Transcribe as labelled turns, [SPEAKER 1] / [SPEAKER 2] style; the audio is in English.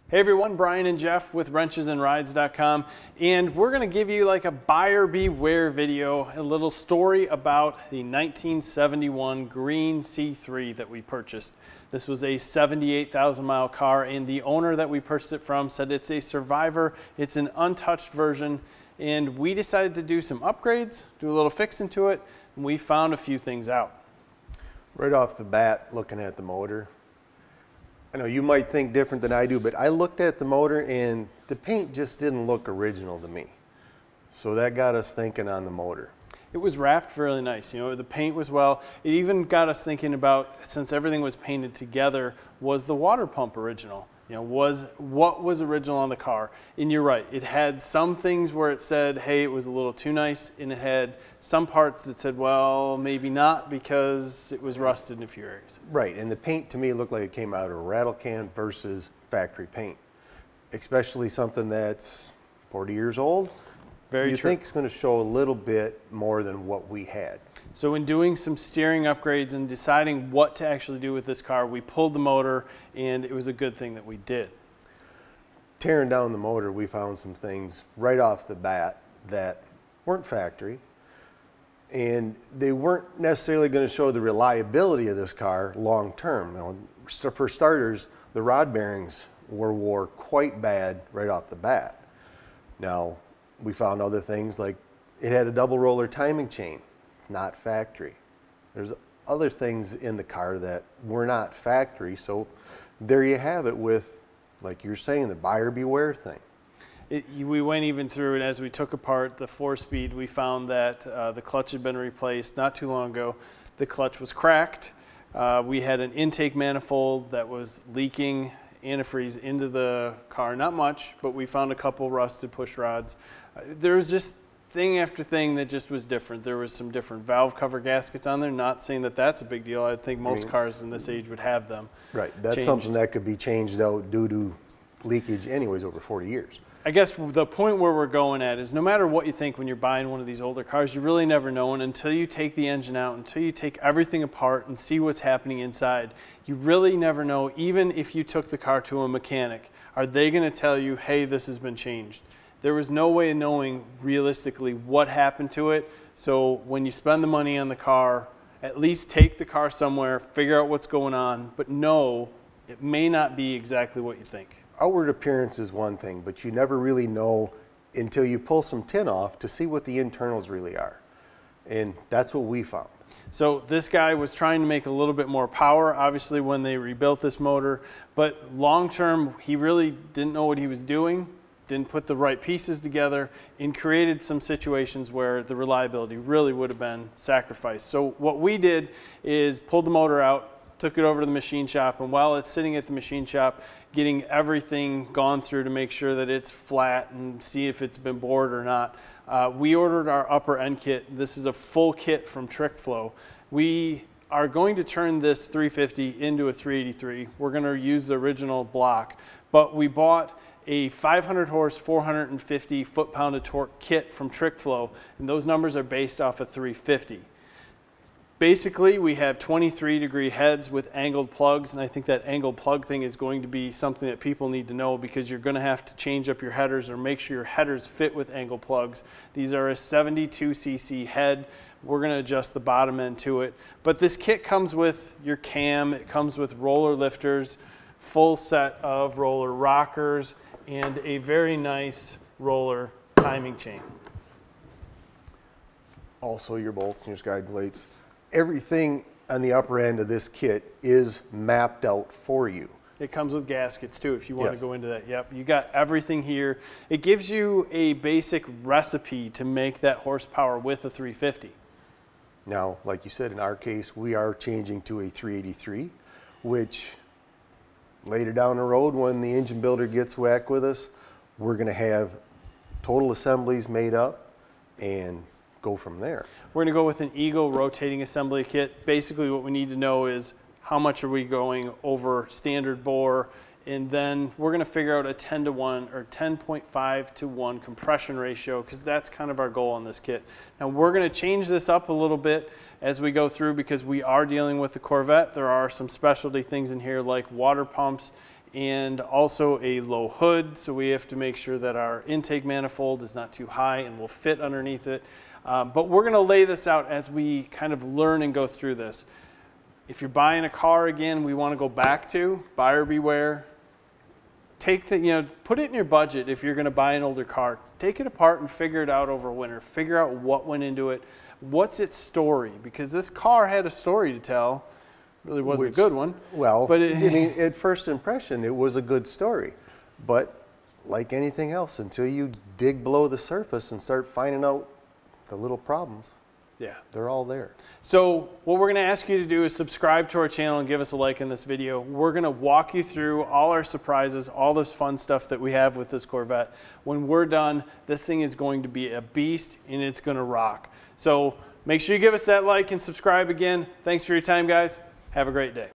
[SPEAKER 1] Hey everyone, Brian and Jeff with wrenchesandrides.com, and we're going to give you like a buyer beware video, a little story about the 1971 green C3 that we purchased. This was a 78,000 mile car, and the owner that we purchased it from said it's a survivor, it's an untouched version, and we decided to do some upgrades, do a little fixing to it, and we found a few things out.
[SPEAKER 2] Right off the bat, looking at the motor, I know you might think different than I do, but I looked at the motor and the paint just didn't look original to me. So that got us thinking on the motor.
[SPEAKER 1] It was wrapped really nice, you know, the paint was well. It even got us thinking about, since everything was painted together, was the water pump original? You know, what was original on the car? And you're right, it had some things where it said, hey, it was a little too nice, and it had some parts that said, well, maybe not, because it was rusted in a few areas.
[SPEAKER 2] Right, and the paint to me looked like it came out of a rattle can versus factory paint, especially something that's 40 years old.
[SPEAKER 1] Very
[SPEAKER 2] you
[SPEAKER 1] true.
[SPEAKER 2] think it's going to show a little bit more than what we had.
[SPEAKER 1] So in doing some steering upgrades and deciding what to actually do with this car, we pulled the motor, and it was a good thing that we did.
[SPEAKER 2] Tearing down the motor, we found some things right off the bat that weren't factory, and they weren't necessarily going to show the reliability of this car long term. You know, for starters, the rod bearings wore quite bad right off the bat. Now, we found other things like it had a double roller timing chain. Not factory. There's other things in the car that were not factory, so there you have it with, like you're saying, the buyer beware thing.
[SPEAKER 1] We went even through it as we took apart the 4-speed. We found that the clutch had been replaced not too long ago. The clutch was cracked. We had an intake manifold that was leaking antifreeze into the car. Not much, but we found a couple rusted push rods. There was just thing after thing that just was different. There was some different valve cover gaskets on there. Not saying that that's a big deal. I think most cars in this age would have them.
[SPEAKER 2] Right. That's something that could be changed out due to leakage anyways over 40 years.
[SPEAKER 1] I guess the point where we're going at is no matter what you think when you're buying one of these older cars, you really never know. And until you take the engine out, until you take everything apart and see what's happening inside, you really never know. Even if you took the car to a mechanic, are they going to tell you, hey, this has been changed? There was no way of knowing realistically what happened to it. So when you spend the money on the car, at least take the car somewhere, figure out what's going on, but know it may not be exactly what you think.
[SPEAKER 2] Outward appearance is one thing, but you never really know until you pull some tin off to see what the internals really are. And that's what we found.
[SPEAKER 1] So this guy was trying to make a little bit more power, obviously, when they rebuilt this motor, but long term, he really didn't know what he was doing. Didn't put the right pieces together, and created some situations where the reliability really would have been sacrificed. So what we did is pulled the motor out, took it over to the machine shop, and while it's sitting at the machine shop, getting everything gone through to make sure that it's flat and see if it's been bored or not, we ordered our upper end kit. This is a full kit from TrickFlow. We are going to turn this 350 into a 383. We're going to use the original block, but we bought a 500 horse, 450 foot-pound of torque kit from TrickFlow, and those numbers are based off of 350. Basically, we have 23-degree heads with angled plugs, and I think that angled plug thing is going to be something that people need to know because you're going to have to change up your headers or make sure your headers fit with angled plugs. These are a 72cc head. We're going to adjust the bottom end to it. But this kit comes with your cam, it comes with roller lifters, full set of roller rockers, and a very nice roller timing chain.
[SPEAKER 2] Also your bolts and your guide plates. Everything on the upper end of this kit is mapped out for you.
[SPEAKER 1] It comes with gaskets too if you want to go into that. Yep, you got everything here. It gives you a basic recipe to make that horsepower with a 350.
[SPEAKER 2] Now, like you said, in our case, we are changing to a 383, which later down the road, when the engine builder gets whacked with us, we're going to have total assemblies made up and go from there.
[SPEAKER 1] We're going to go with an Eagle rotating assembly kit. Basically, what we need to know is how much are we going over standard bore, and then we're going to figure out a 10-to-1 or 10.5-to-1 compression ratio because that's kind of our goal on this kit. Now, we're going to change this up a little bit as we go through because we are dealing with the Corvette. There are some specialty things in here like water pumps and also a low hood. So we have to make sure that our intake manifold is not too high and will fit underneath it. But we're gonna lay this out as we kind of learn and go through this. If you're buying a car, again, we wanna go back to buyer beware. Take the, put it in your budget if you're gonna buy an older car. Take it apart and figure it out over winter. Figure out what went into it. What's its story? Because this car had a story to tell. Really wasn't a good one.
[SPEAKER 2] Well,
[SPEAKER 1] but
[SPEAKER 2] I mean, at first impression, it was a good story. But like anything else, until you dig below the surface and start finding out the little problems,
[SPEAKER 1] yeah,
[SPEAKER 2] they're all there.
[SPEAKER 1] So what we're going to ask you to do is subscribe to our channel and give us a like in this video. We're going to walk you through all our surprises, all this fun stuff that we have with this Corvette. When we're done, this thing is going to be a beast and it's going to rock. So make sure you give us that like and subscribe again. Thanks for your time, guys. Have a great day.